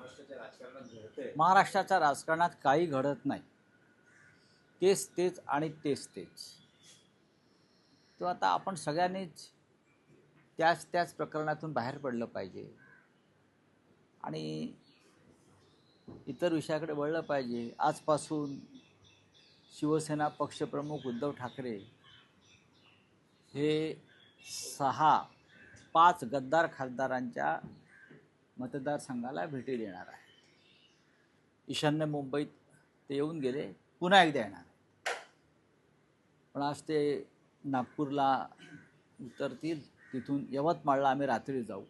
महाराष्ट्राच्या राजकारणात घडतंय? महाराष्ट्राच्या राजकारणात काही घडत नाही, तेच तेच आणि तेच तेच. तो आता आपण सगळ्यांनीच त्याच प्रकरणातून बाहेर पडलं पाहिजे आणि इतर विषयाकडे वळलं पाहिजे. आजपासून शिवसेना पक्षप्रमुख उद्धव ठाकरे हे 5 गद्दार खासदारांच्या मतदारसंघाला भेटी देणार आहे. ईशान्य मुंबईत ते येऊन गेले, पुन्हा एकदा येणार. पण आज ते नागपूरला उतरतील, तिथून यवतमाळला आम्ही रात्री जाऊ.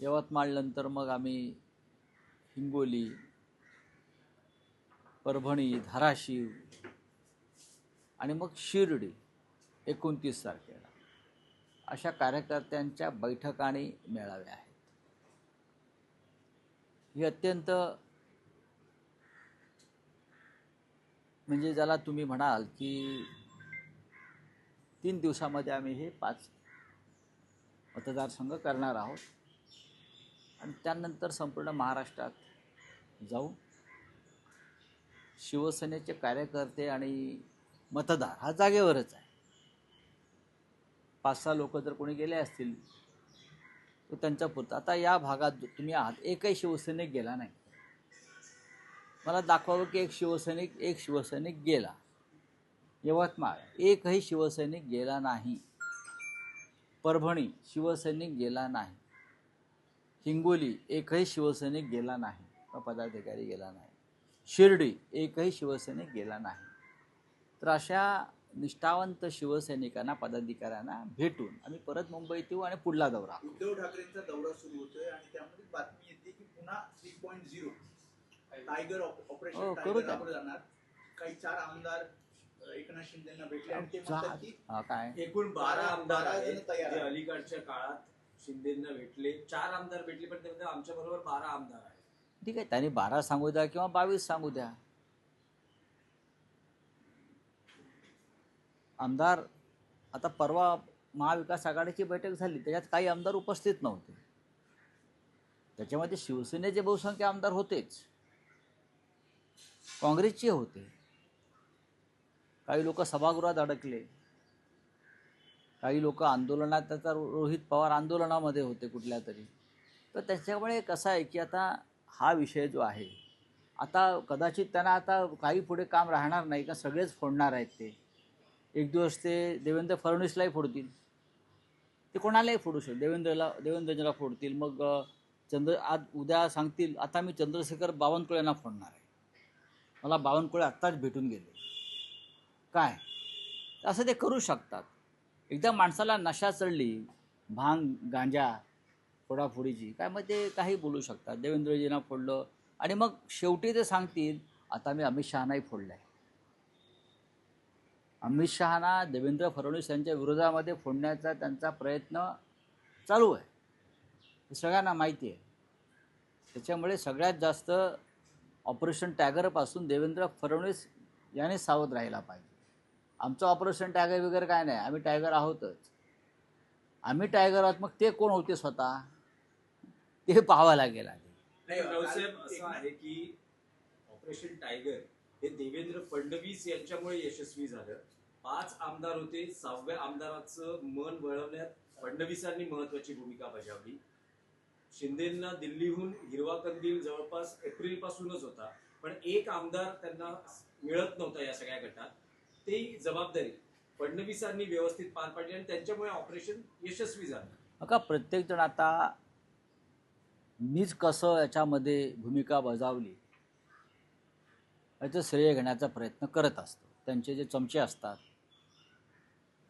यवतमाळनंतर मग आम्ही हिंगोली, परभणी, धाराशिव आणि मग शिर्डी 29 तारखेला अशा कार्यकर्त्यांच्या बैठका आणि मेळावे आहेत. ही अत्यंत म्हणजे ज्याला तुम्ही म्हणाल की 3 दिवसामध्ये आम्ही हे 5 मतदारसंघ करणार आहोत आणि त्यानंतर संपूर्ण महाराष्ट्रात जाऊ. शिवसेनेचे कार्यकर्ते आणि मतदार हा जागेवरच आहे. 5-6 लोक जर कोणी गेले असतील तर त्यांच्या पुरतं. आता या भागात तुम्ही आहात, एकही शिवसैनिक गेला नाही. मला दाखवावं की एक शिवसैनिक गेला. यवतमाळ एकही शिवसैनिक गेला नाही. परभणी शिवसैनिक गेला नाही. हिंगोली एकही शिवसैनिक गेला नाही, पदाधिकारी गेला नाही. शिर्डी एकही शिवसैनिक गेला नाही. तर अशा निष्ठावंत शिवसैनिकांना, पदाधिकाऱ्यांना भेटून आम्ही परत मुंबईत येऊ आणि पुढला दौरा. उद्धव ठाकरेंचा दौरा सुरू होतोय आणि त्यामध्ये बातमी येते की पुन्हा 3.0 टायगर ऑपरेशन टायगर जाणार. काही 4 आमदार एकनाथ शिंदेना भेटले आणि ते म्हणतात की काय एकूण 12 आमदार आहेत जे अलीकडच्या काळात शिंदेना भेटले. 4 आमदार भेटले, पण ते म्हणतात आमच्या बरोबर 12 आमदार आहेत. ठीक आहे, त्यांनी 12 सांगू द्या किंवा 22 सांगू द्या. आमदार आता परवा महाविकास आघाडीची बैठक झाली, त्याच्यात काही आमदार उपस्थित नव्हते. त्याच्यामध्ये शिवसेनेचे बहुसंख्य आमदार होतेच, काँग्रेसचे होते. काही लोक सभागृहात अडकले, काही लोक आंदोलनात, त्याचा रोहित पवार आंदोलनामध्ये होते कुठल्या तरी. तर त्याच्यामुळे कसं आहे की आता हा विषय जो आहे, आता कदाचित त्यांना आता काही पुढे काम राहणार नाही का, सगळेच फोडणार आहेत. ते एक दिवस ते देवेंद्र फडणवीसलाही फोडतील, ते कोणालाही फोडू शकतो. देवेंद्रजीला फोडतील. मग आज उद्या सांगतील आता मी चंद्रशेखर बावनकुळेंना फोडणार आहे. मला बावनकुळे आत्ताच भेटून गेले. काय असं ते करू शकतात. एकदा माणसाला नशा चढली, भांग गांजा फोडाफोडीची, काय मग ते काही बोलू शकतात. देवेंद्रजींना फोडलं आणि मग शेवटी ते सांगतील आता मी अमित शहानाही फोडलं आहे. अमित शहाना देवेंद्र फडणवीस यांच्या विरोधामध्ये फोडण्याचा त्यांचा प्रयत्न चालू आहे, हे सगळ्यांना माहिती आहे. त्याच्यामुळे सगळ्यात जास्त ऑपरेशन टायगरपासून देवेंद्र फडणवीस यांनी सावध राहायला पाहिजे. आमचं ऑपरेशन टायगर वगैरे काय नाही, आम्ही टायगर आहोतच. आम्ही टायगर आहोत, मग ते कोण होते स्वतः ते पाहावं लागेल. रावसाहेब, असं आहे की ऑपरेशन टायगर हे देवेंद्र फडणवीस यांच्यामुळे यशस्वी झालं. 5 आमदार होते, 6व्या आमदाराचं मन वळवण्यात फडणवीसांनी महत्वाची भूमिका बजावली. शिंदेंना दिल्लीहून हिरवा कंदील जवळपास एप्रिल पासूनच होता, पण एक आमदार त्यांना मिळत नव्हता या सगळ्या गटात. ती जबाबदारी फडणवीसांनी व्यवस्थित पार पाडली आणि त्यांच्यामुळे ऑपरेशन यशस्वी झालं. बघा, प्रत्येक जण आता मीच कसं याच्यामध्ये भूमिका बजावली याचं श्रेय घेण्याचा प्रयत्न करत असतो. त्यांचे जे चमचे असतात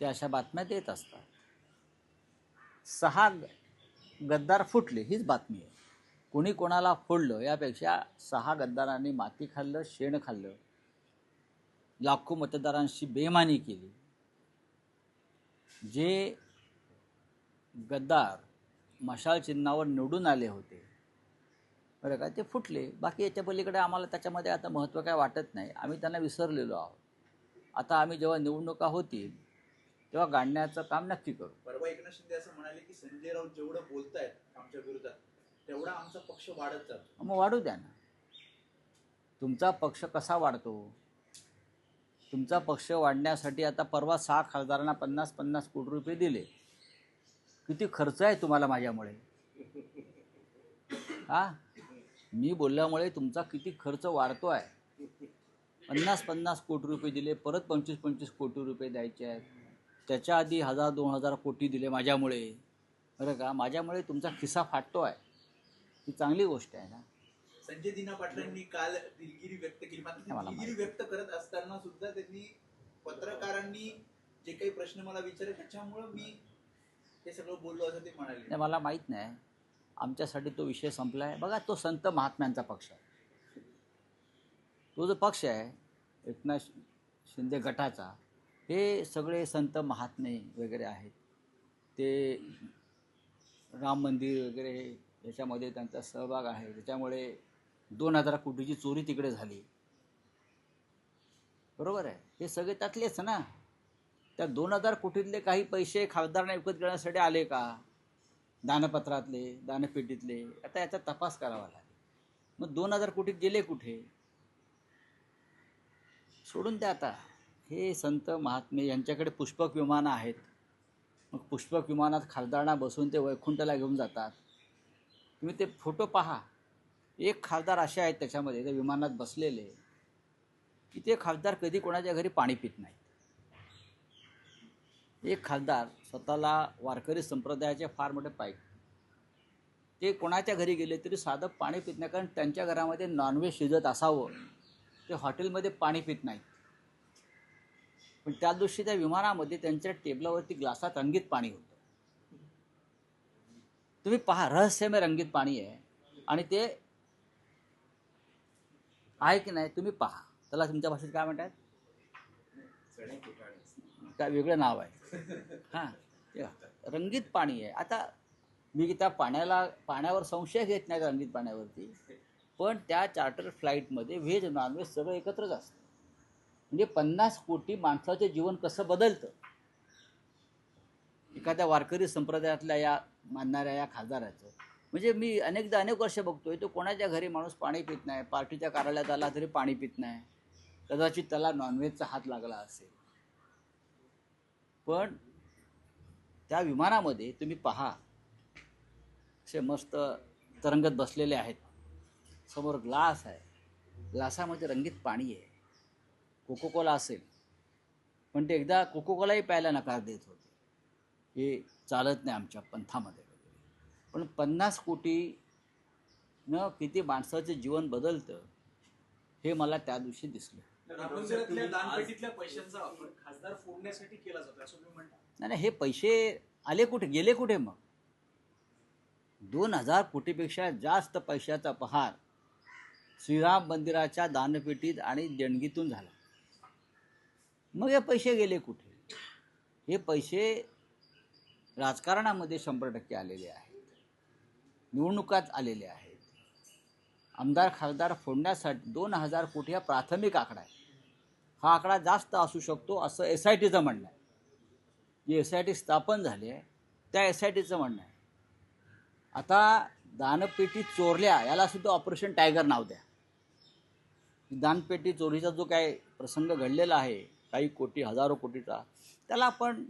ते अशा बातम्या देत असतात. 6 गद्दार फुटले हीच बातमी आहे. कोणी कोणाला फोडलं यापेक्षा 6 गद्दारांनी माती खाल्लं, शेण खाल्लं, लाखो मतदारांशी बेईमानी केली. जे गद्दार मशाल चिन्हावर निवडून आले होते बरं का, ते फुटले. बाकी याच्या पलीकडे आम्हाला त्याच्यामध्ये आता महत्त्व काय वाटत नाही. आम्ही त्यांना विसरलेलो आहोत. आता आम्ही जेव्हा निवडणुका होतील तेव्हा गाडण्याचं काम नक्की करू. परवा एकनाथ शिंदे असं म्हणाले की संजय राऊत जेवढं बोलतायत आमच्या विरोधात तेवढा आमचा पक्ष वाढत जातो. मग वाढू द्या ना. तुमचा पक्ष कसा वाढतो? तुमचा पक्ष वाढण्यासाठी आता परवा 6 खासदारांना 50-50 कोटी रुपये दिले. किती खर्च आहे तुम्हाला माझ्यामुळे? हा, मी बोलल्यामुळे तुमचा किती खर्च वाढतो आहे. 50-50 कोटी रुपये दिले, परत 25-25 कोटी रुपये द्यायचे आहेत. त्याच्या आधी 1000-2000 कोटी दिले माझ्यामुळे. बरं का, माझ्यामुळे तुमचा खिसा फाटतो आहे. ही चांगली गोष्ट आहे ना. संजय दिना पाटलांनी काल दिलगिरी व्यक्त केली. मात्र मला दिलगिरी व्यक्त करत असताना सुद्धा त्यांनी पत्रकारांनी जे काही प्रश्न मला विचारले त्याच्यामुळे मी हे सगळं बोललो असं ते म्हणाले. नाही, मला माहीत नाही. आमच्यासाठी तो विषय संपला आहे. बघा, तो संत महात्म्यांचा पक्ष आहे. तो जो पक्ष आहे एकनाथ शिंदे गटाचा, हे सगळे संत महात्मे वगैरे आहेत. ते राम मंदिर वगैरे याच्यामध्ये त्यांचा सहभाग आहे. त्याच्यामुळे 2000 कोटीची चोरी तिकडे झाली. बरोबर आहे, हे सगळे त्यातलेच ना. त्या 2000 कोटीतले काही पैसे खासदारांना विकत घेण्यासाठी आले का? दानपत्रातले, दानपेटीतले. आता याचा तपास करावा लागेल. मग 2000 कोटी गेले कुठे? सोडून द्या आता. हे संत महात्मे यांच्याकडे पुष्पक विमानं आहेत. मग पुष्पक विमानात खासदारांना बसून ते वैकुंठाला घेऊन जातात. तुम्ही ते फोटो पहा. एक खासदार असे आहेत त्याच्यामध्ये, त्या विमानात बसलेले, की ते खासदार कधी कोणाच्या घरी पाणी पित नाहीत. एक खासदार स्वतःला वारकरी संप्रदायाचे फार मोठे पाईक, ते कोणाच्या घरी गेले तरी साधं पाणी पित नाही. कारण त्यांच्या घरामध्ये नॉनव्हेज शिजत असावं, ते हॉटेलमध्ये पाणी पित नाहीत. पण त्या दिवशी त्या विमानामध्ये त्यांच्या टेबलावरती ग्लासात रंगीत पाणी होतं. तुम्ही पहा, रहस्यमय रंगीत पाणी आहे. आणि ते आहे की नाही तुम्ही पहा. त्याला तुमच्या भाषेत काय म्हणतात? काय वेगळं नाव आहे. हां, रंगीत पाणी आहे. आता मी त्या पाण्यावर संशय घेत नाही रंगीत पाण्यावरती. पण त्या चार्टर फ्लाईटमध्ये व्हेज नॉनव्हेज सगळं एकत्रच असतं. म्हणजे 50 कोटी माणसाचे जीवन कसं बदलतं. एखाद्या वारकरी संप्रदायातल्या या मानणाऱ्या या खासदाराचं, म्हणजे मी अनेक वर्ष बघतोय, तो कोणाच्या घरी माणूस पाणी पित नाही. पार्टीच्या कार्यालयात आला तरी पाणी पित नाही. कदाचित त्याला नॉनव्हेजचा हात लागला असेल. पण त्या विमानामध्ये तुम्ही पहा, असे मस्त तरंगत बसलेले आहेत. समोर ग्लास आहे, ग्लासामध्ये रंगीत पाणी आहे. कोकोकोला असेल, पण ते एकदा कोकोकोलाही प्यायला नकार देत होते. हे चालत नाही आमच्या पंथामध्ये वगैरे. पण 50 कोटीनं किती माणसाचं जीवन बदलतं हे मला त्या दिवशी दिसलं. दानपेटीतल्या पैशांचा वापर खासदार फोडण्यासाठी केला जातो असं तुम्ही म्हणता? नाही, हे पैसे आले कुठे, गेले कुठे? मग 2000 कोटीपेक्षा जास्त पैशाचा पहार श्रीराम मंदिराच्या दानपेटीत आणि देणगीतून झाला. मग हे पैसे गेले कुठे? हे पैसे राजकारणामध्ये 100% आलेले आहेत. निवडणुकात आलेले आहेत. आमदार खासदार फोडण्यासाठी 2000 कोटी हा प्राथमिक आकडा आहे. हा आकडा जास्त असू शकतो असं SITचं म्हणणं आहे. जी SIT स्थापन झाली आहे त्या SITचं म्हणणं आहे. आता दानपेटी चोरल्या याला सुद्धा ऑपरेशन टायगर नाव द्या. दानपेटी चोरीचा जो काय प्रसंग घडलेला आहे, काही कोटी हजारो कोटीचा, त्याला आपण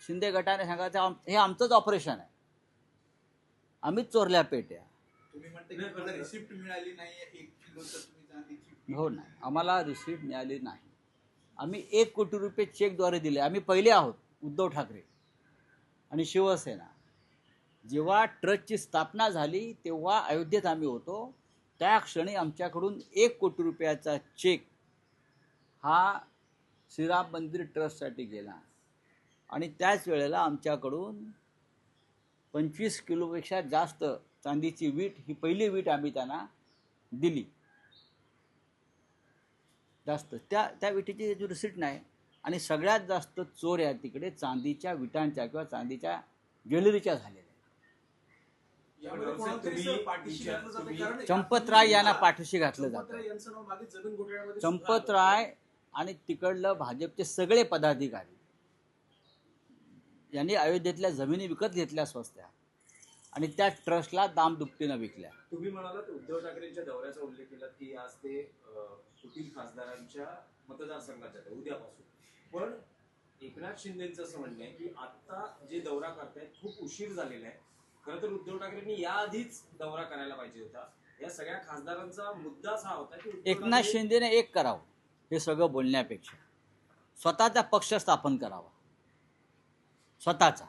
शिंदे गटाने सांगायचं हे आमचंच ऑपरेशन आहे, आम्हीच चोरल्या पेट्या. तुम्ही म्हणता की तुम्हाला रिसिप्ट मिळाली नाही 1 किलोचं तुम्ही चांदीची? हो, नाही, आम्हाला रिसिप्ट मिळाली नाही. आम्ही 1 कोटी रुपये चेकद्वारे दिले. आम्ही पहिले आहोत, उद्धव ठाकरे आणि शिवसेना. जेव्हा ट्रस्टची स्थापना झाली तेव्हा अयोध्येत आम्ही होतो. त्या क्षणी आमच्याकडून 1 कोटी रुपयाचा चेक हा श्रीराम मंदिर ट्रस्टसाठी गेला. आणि त्याच वेळेला आमच्याकडून 25 किलोपेक्षा जास्त चांदीची वीट, ही पहिली वीट आम्ही त्यांना दिली. जास्त त्या विटीची रिसिप्ट नाही. आणि सगळ्यात जास्त चोऱ्या तिकडे चांदीच्या विटांच्या किंवा चांदीच्या ज्वेलरीच्या झालेल्या. यामध्ये कोणातरी सर पाठीशी घातलं जातं, कारण चंपतराय यांना पाठीशी घातलं जातं. चंपतराय यांचं नाव मागे जमीन घोटाळ्यामध्ये चंपतराय आणि तिकडलं भाजपचे सगळे पदाधिकारी यांनी अयोध्येतल्या जमिनी विकत घेतल्या स्वस्त्या. आणि त्या ट्रस्टला दामदुपटीनं विकल्या. तुम्ही म्हणालात उद्धव ठाकरेंच्या दौऱ्याचा उल्लेख केलात की आज ते फुटीर खासदारांच्या मतदारसंघात जातात उद्यापासून. पण एकनाथ शिंदेचं असं म्हणणं आहे की आता जे दौरा करतायत खूप उशीर झालेला आहे. खरं तर उद्धव ठाकरेंनी याआधीच दौरा करायला पाहिजे होता. या सगळ्या खासदारांचा मुद्दाच हा होता की उद्धव एकनाथ ठाकरे- शिंदेने एक करावं हे सगळं बोलण्यापेक्षा स्वतःचा पक्ष स्थापन करावा स्वतःचा,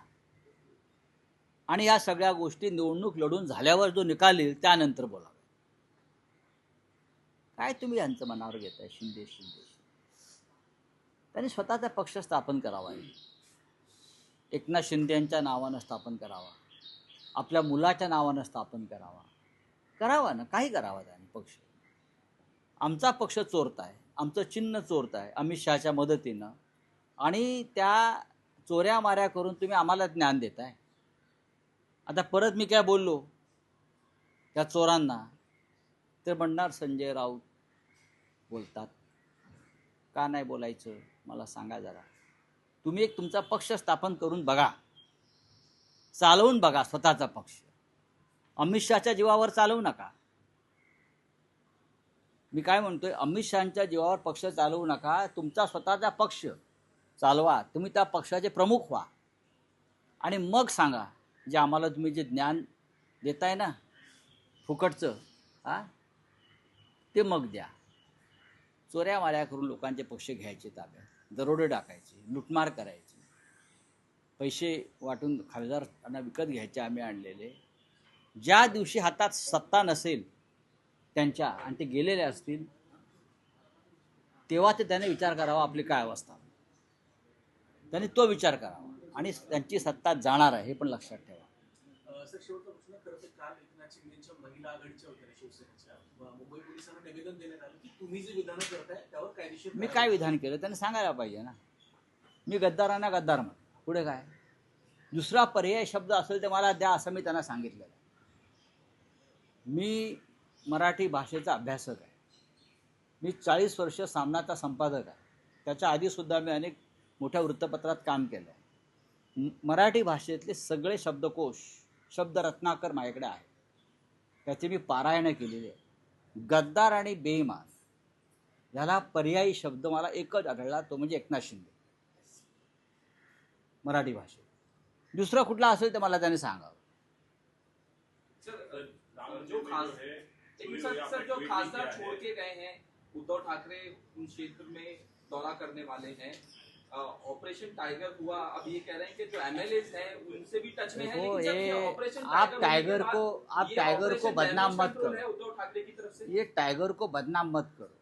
आणि या सगळ्या गोष्टी निवडणूक लढून झाल्यावर जो निकाल येईल त्यानंतर बोलावं. काय तुम्ही यांचं मनावर घेताय शिंदे शिंदे? त्यांनी स्वतःचा पक्ष स्थापन करावा, एकनाथ शिंदे यांच्या नावानं स्थापन करावा, आपल्या मुलाच्या नावानं स्थापन करावा ना, काही करावा त्यांनी पक्ष. आमचा पक्ष चोरताय, आमचं चिन्ह चोरताय अमित शहाच्या मदतीनं, आणि त्या चोऱ्या माऱ्या करून तुम्ही आम्हाला ज्ञान देताय. आता परत मी काय बोललो त्या चोरांना तर म्हणणार संजय राऊत बोलतात. का नाही बोलायचं मला सांगा जरा. तुम्ही एक तुमचा पक्ष स्थापन करून बघा, चालवून बघा स्वतःचा पक्ष. अमित शहाच्या जीवावर चालवू नका. मी काय म्हणतोय, अमित शहाच्या जीवावर पक्ष चालवू नका, तुमचा स्वतःचा पक्ष चालवा. तुम्ही त्या पक्षाचे प्रमुख व्हा आणि मग सांगा जे आम्हाला तुम्ही जे ज्ञान देताय ना फुकटचं, ते मग द्या. चोऱ्या माऱ्या करून लोकांचे पक्ष घ्यायचे ताब्यात, दरोडे टाकायचे, लुटमार करायचे, पैसे वाटून खासदारांना विकत घ्यायचे आम्ही आणलेले. ज्या दिवशी हातात सत्ता नसेल त्यांच्या आणि ते गेलेले असतील तेव्हा ते त्याने विचार करावा आपली काय अवस्था. त्यांनी तो विचार करावा आणि त्यांची सत्ता जाणार आहे हे पण लक्षात ठेवा. सर, शेवटचा प्रश्न. खरं तर काल एकनाथ शिंदेच्या महिला आघाडीच्या होत्या शिवसेनेच्या, मुंबई पोलिसांना निवेदन देण्यात आलं की तुम्ही जे विधानं करताय त्यावर कायदेशीर. मी काय विधान केलं त्यांनी सांगायला पाहिजे ना. मी गद्दारांना गद्दार म्हणतो, पुढे काय. दुसरा पर्याय शब्द असेल तर मला द्या असं मी त्यांना सांगितलेलं आहे. मी मराठी भाषेचा अभ्यासक आहे. मी 40 वर्ष सामनाचा संपादक आहे. त्याच्या आधीसुद्धा मी अनेक मोठ्या वृत्तपत्रात काम केलं आहे. मराठी भाषेतले सगळे शब्दकोश, शब्दरत्नाकर माझ्याकडे आहे. त्याचे मी पारायण केलेले आहे. गद्दार आणि बेईमान ह्याला पर्यायी शब्द मला एकच आढळला, तो म्हणजे एकनाथ शिंदे मराठी भाषेत. दुसरा कुठला असेल तर मला त्याने सांगावं. सर, जो खासदार छोड़ के गए हैं, उद्धव ठाकरे उन क्षेत्र में दौरा करने वाले हैं. ऑपरेशन टाइगर हुआ, अब ये कह रहे हैं कि जो एमएलएज हैं उनसे भी टच में है. देखो, लेकिन जब ये ये ऑपरेशन आप टाइगर होने के को बाद आप ये टाइगर को ऑपरेशन बदनाम डैमेज मत कंट्रोल है करो. उद्धव ठाकरे की तरफ से. ये टाइगर को बदनाम मत करो.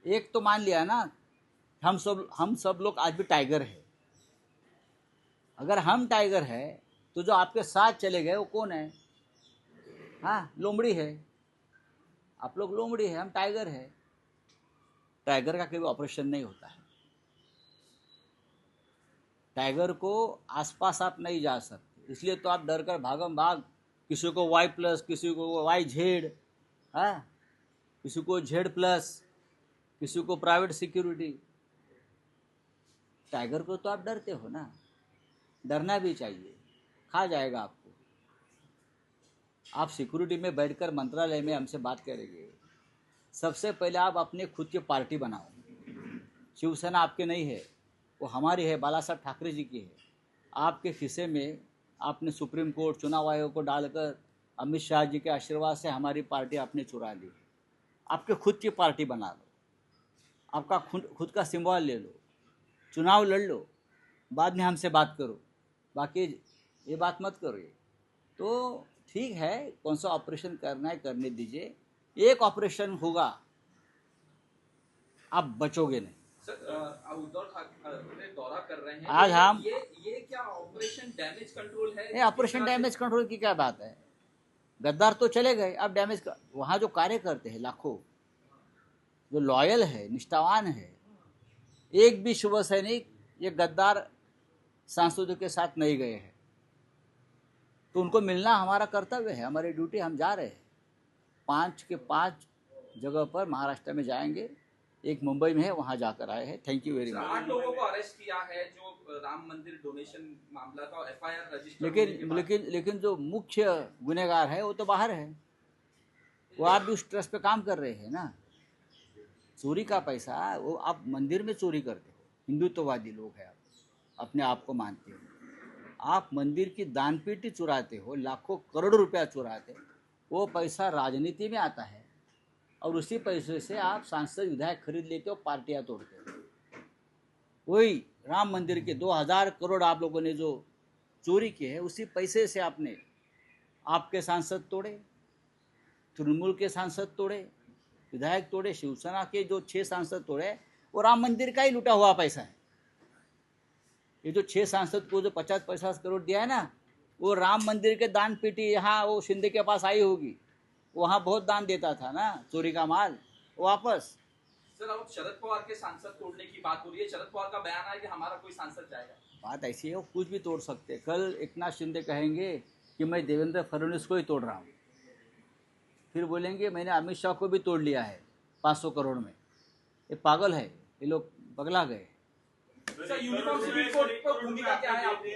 एक तो मान लिया ना, हम सब लोग आज भी टाइगर है. अगर हम टाइगर है तो जो आपके साथ चले गए वो कौन है? हाँ, लोमड़ी है. आप लोग लोमड़ी है, हम टाइगर है. टाइगर का कोई ऑपरेशन नहीं होता है. टाइगर को आसपास आप नहीं जा सकते, इसलिए तो आप डर कर भागम भाग, किसी को Y+, किसी को YZ, हाँ, किसी को Z+, किसी को प्राइवेट सिक्योरिटी. टाइगर को तो आप डरते हो ना. डरना भी चाहिए, खा जाएगा आपको. आप सिक्योरिटी में बैठकर मंत्रालय में हमसे बात करेंगे. सबसे पहले आप अपने खुद की पार्टी बनाओ. शिवसेना आपके नहीं है, वो हमारी है, बाला साहब ठाकरे जी की है. आपके खिस्से में आपने सुप्रीम कोर्ट, चुनाव आयोग को डालकर अमित शाह जी के आशीर्वाद से हमारी पार्टी आपने चुरा ली. आपके खुद की पार्टी बना लो, आपका खुद का सिंबल ले लो, चुनाव लड़ लो, बाद में हमसे बात करो. बाकी ये बात मत करो. ये तो ठीक है, कौन सा ऑपरेशन करना है करने दीजिए. एक ऑपरेशन होगा, आप बचोगे नहीं. सर, अब उद्धव ठाकरे दौरा कर रहे हैं. आज हम ये क्या ऑपरेशन डैमेज कंट्रोल है? ये ऑपरेशन डैमेज कंट्रोल की क्या बात है. गद्दार तो चले गए, अब डैमेज वहाँ जो कार्य करते हैं लाखों, जो लॉयल है, निष्ठावान है, एक भी शुभ सैनिक ये गद्दार सांसदों के साथ नहीं गए हैं, तो उनको मिलना हमारा कर्तव्य है, हमारी ड्यूटी. हम जा रहे हैं 5 के 5 जगह पर महाराष्ट्र में जाएंगे. एक मुंबई में है, वहाँ जाकर आए हैं। Thank you very sir, much. 8 लोगों को अरेस्ट किया है जो राम मंदिर डोनेशन मामला था, एफआईआर रजिस्टर होने के लेकिन बाद। लेकिन लेकिन जो मुख्य गुनहगार है वो तो बाहर है, वो आप भी उस ट्रस्ट पे काम कर रहे हैं ना। चोरी का पैसा वो आप मंदिर में चोरी करते हो, हिंदुत्ववादी लोग हैं आप, अपने आप को मानते हो। आप मंदिर की दानपेटी चुराते हो, लाखों करोड़ों रुपया चुराते हो, वो पैसा राजनीति में आता है और उसी पैसे से आप सांसद विधायक खरीद लेते हो, पार्टियां तोड़ते हो। वही राम मंदिर के 2000 करोड़ आप लोगों ने जो चोरी किए हैं, उसी पैसे से आपने आपके सांसद तोड़े, तृणमूल के सांसद तोड़े, विधायक तोड़े, शिवसेना के जो 6 सांसद तोड़े, वो राम मंदिर का ही लूटा हुआ पैसा है। ये जो 6 सांसद को जो 50-50 करोड़ दिया है ना, वो राम मंदिर के दान पेटी यहाँ वो शिंदे के पास आई होगी, वहाँ बहुत दान देता था ना, चोरी का माल वापस। सर, अब शरद पवार के सांसद तोड़ने की बात हो रही है। शरद पवार का बयान आया कि हमारा कोई सांसद जाएगा। बात ऐसी है, वो कुछ भी तोड़ सकते। कल एकनाथ शिंदे कहेंगे कि मैं देवेंद्र फडणवीस को ही तोड़ रहा हूँ, फिर बोलेंगे मैंने अमित शाह को भी तोड़ लिया है 500 करोड़ में। ये पागल है, ये लोग पगला गए। सर, यूनिफॉर्म सिविल कोड पर भूमिका क्या है आपकी?